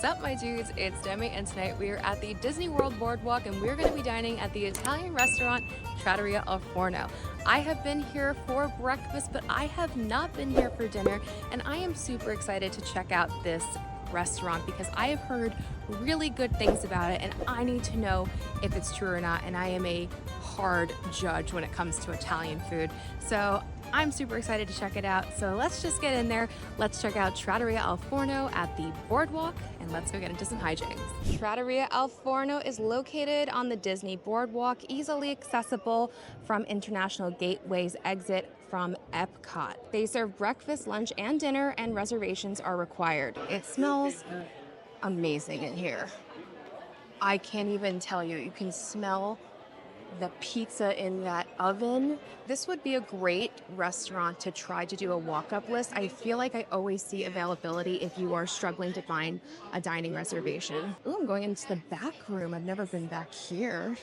Sup my dudes, it's Demi and tonight we are at the Disney World Boardwalk and we're going to be dining at the Italian restaurant Trattoria al Forno. I have been here for breakfast, but I have not been here for dinner, and I am super excited to check out this restaurant because I have heard really good things about it and I need to know if it's true or not, and I am a hard judge when it comes to Italian food. So I'm super excited to check it out. So let's just get in there. Let's check out Trattoria al Forno at the Boardwalk and let's go get into some hijinks. Trattoria al Forno is located on the Disney Boardwalk, easily accessible from International Gateway's exit from Epcot. They serve breakfast, lunch, and dinner, and reservations are required. It smells amazing in here. I can't even tell you. You can smell the pizza in that oven. This would be a great restaurant to try to do a walk-up list. I feel like I always see availability if you are struggling to find a dining reservation. Ooh, I'm going into the back room. I've never been back here.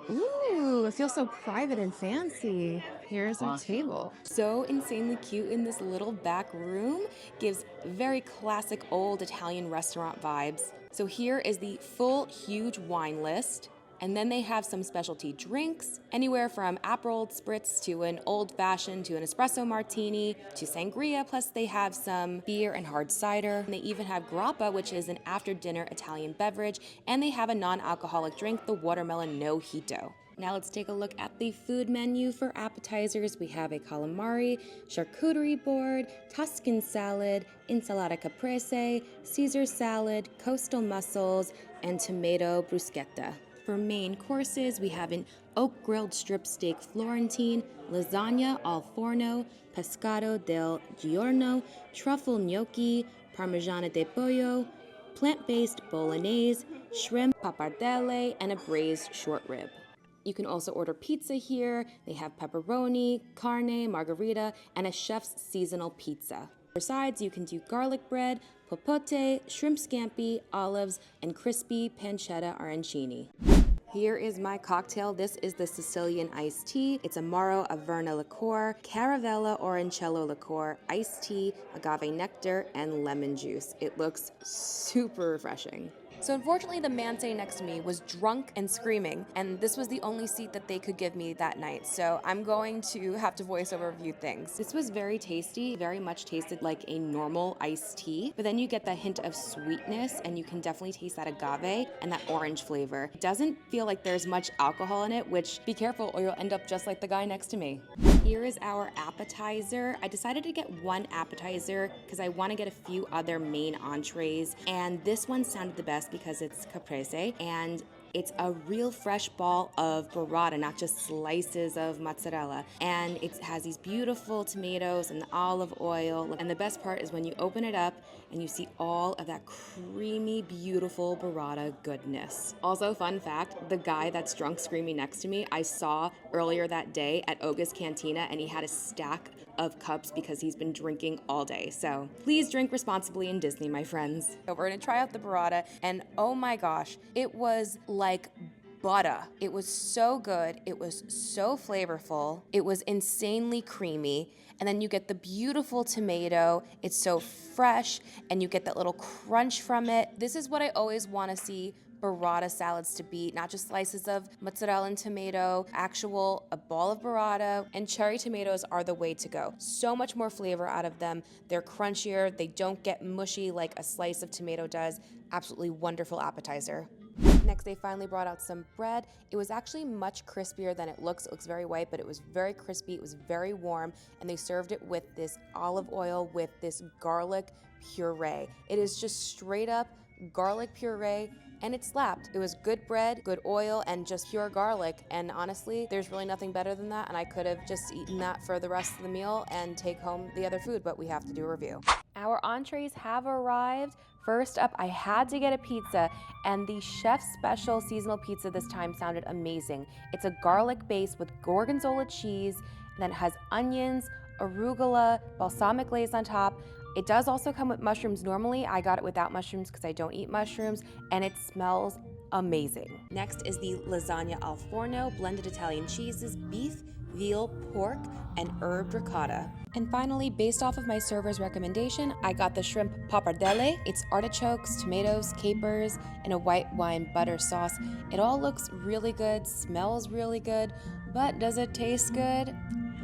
Ooh, it feels so private and fancy. Here's our table. So insanely cute in this little back room. Gives very classic old Italian restaurant vibes. So here is the full huge wine list. And then they have some specialty drinks, anywhere from Aperol Spritz to an old-fashioned to an espresso martini to sangria, plus they have some beer and hard cider. And they even have grappa, which is an after-dinner Italian beverage, and they have a non-alcoholic drink, the watermelon mojito. Now let's take a look at the food menu for appetizers. We have a calamari, charcuterie board, Tuscan salad, insalata caprese, Caesar salad, coastal mussels, and tomato bruschetta. For main courses, we have an oak grilled strip steak Florentine, lasagna al forno, pescado del giorno, truffle gnocchi, parmigiana de pollo, plant-based bolognese, shrimp pappardelle, and a braised short rib. You can also order pizza here. They have pepperoni, carne, margarita, and a chef's seasonal pizza. For sides, you can do garlic bread, popote, shrimp scampi, olives, and crispy pancetta arancini. Here is my cocktail. This is the Sicilian iced tea. It's Amaro Averna liqueur, Caravella Orancello liqueur, iced tea, agave nectar, and lemon juice. It looks super refreshing. So unfortunately, the man sitting next to me was drunk and screaming, and this was the only seat that they could give me that night. So I'm going to have to voice over a few things. This was very tasty, very much tasted like a normal iced tea, but then you get that hint of sweetness, and you can definitely taste that agave and that orange flavor. It doesn't feel like there's much alcohol in it, which be careful or you'll end up just like the guy next to me. Here is our appetizer. I decided to get one appetizer because I want to get a few other main entrees, and this one sounded the best because it's caprese and it's a real fresh ball of burrata, not just slices of mozzarella. And it has these beautiful tomatoes and the olive oil. And the best part is when you open it up and you see all of that creamy, beautiful burrata goodness. Also, fun fact, the guy that's drunk screaming next to me, I saw earlier that day at Oga's Cantina, and he had a stack of cups because he's been drinking all day. So please drink responsibly in Disney, my friends. So we're gonna try out the burrata, and oh my gosh, it was like butter. It was so good. It was so flavorful. It was insanely creamy. And then you get the beautiful tomato. It's so fresh, and you get that little crunch from it. This is what I always want to see burrata salads to be, not just slices of mozzarella and tomato, a ball of burrata, and cherry tomatoes are the way to go. So much more flavor out of them. They're crunchier. They don't get mushy like a slice of tomato does. Absolutely wonderful appetizer. Next, they finally brought out some bread. It was actually much crispier than it looks. It looks very white, but it was very crispy. It was very warm, and they served it with this olive oil with this garlic puree. It is just straight up garlic puree, and it slapped. It was good bread, good oil, and just pure garlic. And honestly, there's really nothing better than that, and I could have just eaten that for the rest of the meal and take home the other food, but we have to do a review. Our entrees have arrived. First up, I had to get a pizza, and the chef's special seasonal pizza this time sounded amazing. It's a garlic base with gorgonzola cheese, and then it has onions, arugula, balsamic glaze on top. It does also come with mushrooms normally. I got it without mushrooms because I don't eat mushrooms, and it smells amazing. Next is the lasagna al forno, blended Italian cheeses, beef, veal pork, and herb ricotta. And finally, based off of my server's recommendation, I got the shrimp pappardelle. It's artichokes, tomatoes, capers, and a white wine butter sauce. It all looks really good, smells really good, but does it taste good?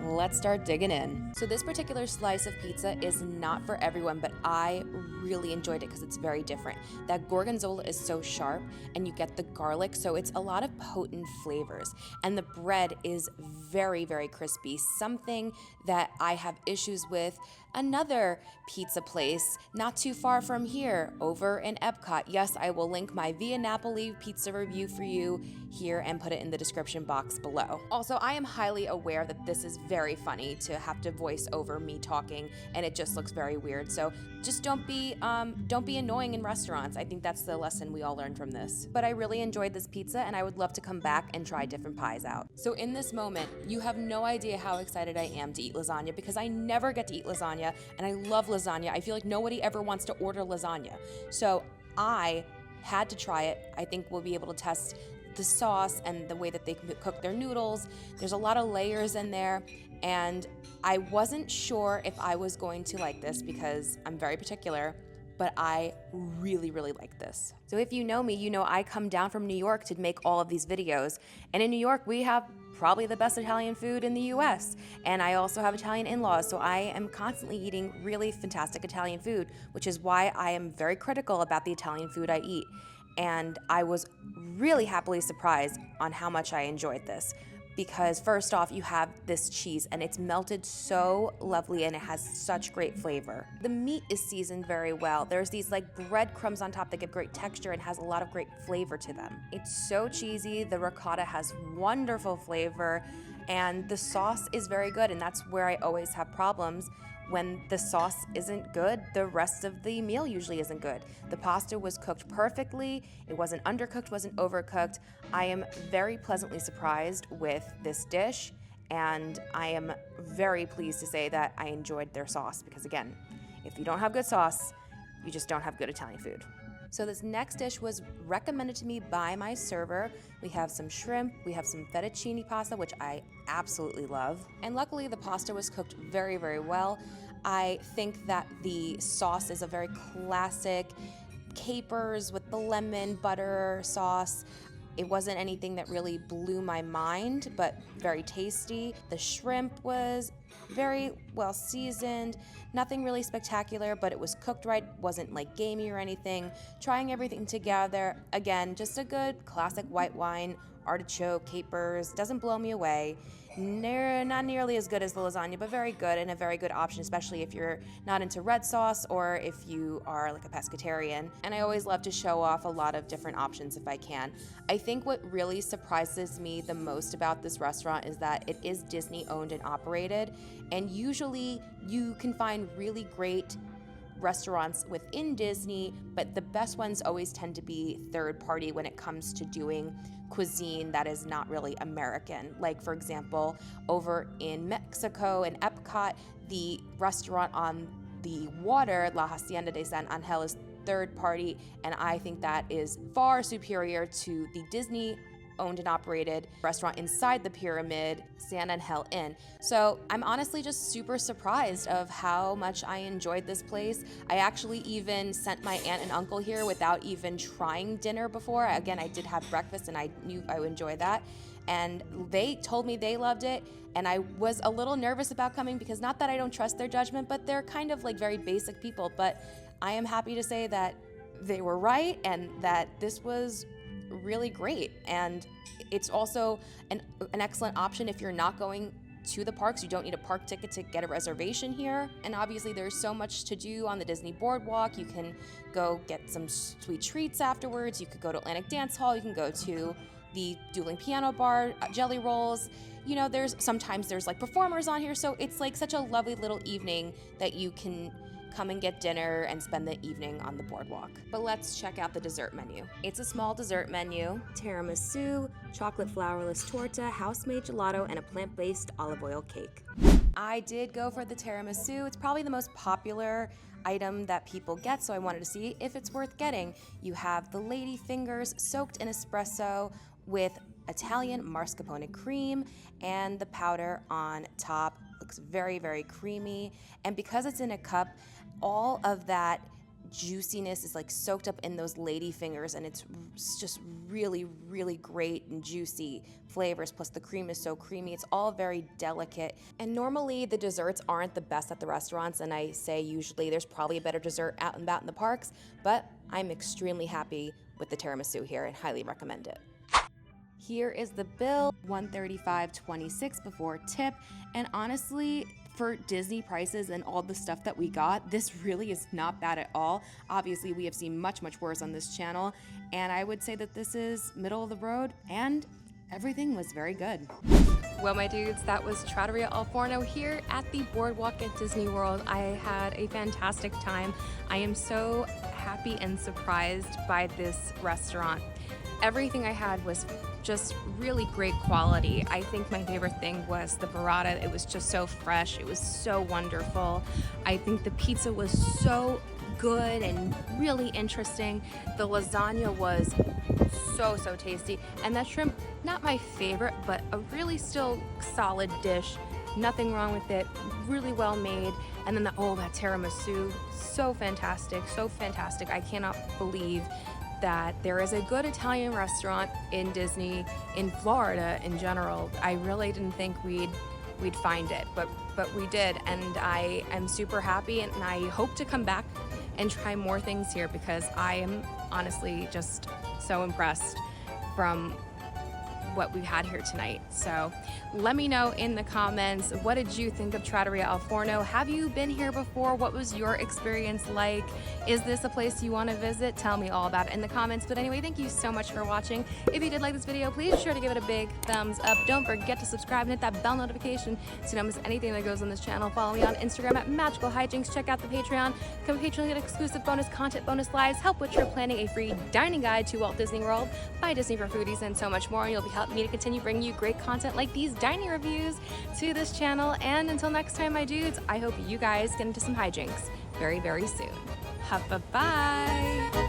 Let's start digging in. So this particular slice of pizza is not for everyone, but I really enjoyed it because it's very different. That gorgonzola is so sharp and you get the garlic, so it's a lot of potent flavors. And the bread is very, very crispy, something that I have issues with another pizza place not too far from here over in Epcot. Yes, I will link my Via Napoli pizza review for you here and put it in the description box below. Also, I am highly aware that this is very funny to have to voice over me talking, and it just looks very weird. So just don't be annoying in restaurants. I think that's the lesson we all learned from this. But I really enjoyed this pizza, and I would love to come back and try different pies out. So in this moment, you have no idea how excited I am to eat lasagna because I never get to eat lasagna, and I love lasagna. I feel like nobody ever wants to order lasagna. So I had to try it. I think we'll be able to test the sauce and the way that they cook their noodles. There's a lot of layers in there, and I wasn't sure if I was going to like this because I'm very particular, but I really, really like this. So if you know me, you know I come down from New York to make all of these videos, and in New York we have probably the best Italian food in the US, and I also have Italian in-laws, so I am constantly eating really fantastic Italian food, which is why I am very critical about the Italian food I eat. And I was really happily surprised on how much I enjoyed this. Because first off, you have this cheese and it's melted so lovely and it has such great flavor. The meat is seasoned very well. There's these like breadcrumbs on top that give great texture and has a lot of great flavor to them. It's so cheesy. The ricotta has wonderful flavor and the sauce is very good, and that's where I always have problems. When the sauce isn't good, the rest of the meal usually isn't good. The pasta was cooked perfectly. It wasn't undercooked, wasn't overcooked. I am very pleasantly surprised with this dish, and I am very pleased to say that I enjoyed their sauce because, again, if you don't have good sauce, you just don't have good Italian food. So this next dish was recommended to me by my server. We have some shrimp, we have some fettuccine pasta, which I absolutely love. And luckily the pasta was cooked very, very well. I think that the sauce is a very classic capers with the lemon butter sauce. It wasn't anything that really blew my mind, but very tasty. The shrimp was very well seasoned, nothing really spectacular, but it was cooked right, wasn't like gamey or anything. Trying everything together, again, just a good classic white wine, artichoke, capers, doesn't blow me away. Not nearly as good as the lasagna, but very good and a very good option, especially if you're not into red sauce or if you are like a pescatarian. And I always love to show off a lot of different options if I can. I think what really surprises me the most about this restaurant is that it is Disney owned and operated, and usually you can find really great restaurants within Disney, but the best ones always tend to be third party when it comes to doing cuisine that is not really American. Like, for example, over in Mexico and Epcot, the restaurant on the water, La Hacienda de San Angel, is third party, and I think that is far superior to the Disney owned and operated restaurant inside the pyramid, San Angel Inn. So I'm honestly just super surprised of how much I enjoyed this place. I actually even sent my aunt and uncle here without even trying dinner before. Again, I did have breakfast and I knew I would enjoy that. And they told me they loved it, and I was a little nervous about coming because not that I don't trust their judgment, but they're kind of like very basic people. But I am happy to say that they were right and that this was really great. And it's also an excellent option if you're not going to the parks. You don't need a park ticket to get a reservation here. And obviously there's so much to do on the Disney BoardWalk. You can go get some sweet treats afterwards. You could go to Atlantic Dance Hall. You can go to the Dueling Piano Bar, Jelly Rolls. You know, sometimes there's like performers on here. So it's like such a lovely little evening that you can come and get dinner and spend the evening on the boardwalk. But let's check out the dessert menu. It's a small dessert menu: tiramisu, chocolate flourless torta, house-made gelato, and a plant-based olive oil cake. I did go for the tiramisu. It's probably the most popular item that people get, so I wanted to see if it's worth getting. You have the lady fingers soaked in espresso with Italian mascarpone cream, and the powder on top looks very, very creamy. And because it's in a cup, all of that juiciness is like soaked up in those lady fingers, and it's just really, really great and juicy flavors. Plus the cream is so creamy. It's all very delicate. And normally the desserts aren't the best at the restaurants, and I say usually there's probably a better dessert out and about in the parks, but I'm extremely happy with the tiramisu here and highly recommend it. Here is the bill, $135.26 before tip, and honestly, for Disney prices and all the stuff that we got, this really is not bad at all. Obviously, we have seen much, much worse on this channel, and I would say that this is middle of the road, and everything was very good. Well, my dudes, that was Trattoria al Forno here at the Boardwalk at Disney World. I had a fantastic time. I am so happy and surprised by this restaurant. Everything I had was just really great quality. I think my favorite thing was the burrata. It was just so fresh. It was so wonderful. I think the pizza was so good and really interesting. The lasagna was so tasty. And that shrimp, not my favorite, but a really still solid dish. Nothing wrong with it. Really well made. And then that tiramisu, so fantastic, so fantastic. I cannot believe that there is a good Italian restaurant in Disney, in Florida in general. I really didn't think we'd find it, but we did, and I am super happy, and I hope to come back and try more things here because I am honestly just so impressed from what we had here tonight. So let me know in the comments, what did you think of Trattoria al Forno? Have you been here before? What was your experience like? Is this a place you want to visit? Tell me all about it in the comments. But anyway, thank you so much for watching. If you did like this video, please be sure to give it a big thumbs up. Don't forget to subscribe and hit that bell notification so you don't miss anything that goes on this channel. Follow me on Instagram at Magical Hijinx. Check out the Patreon. Become a patron, get exclusive bonus content, bonus lives, help with trip planning, a free dining guide to Walt Disney World, by Disney for foodies, and so much more. And you'll be helping me to continue bringing you great content like these dining reviews to this channel. And until next time, my dudes, I hope you guys get into some hijinks very, very soon. Bye.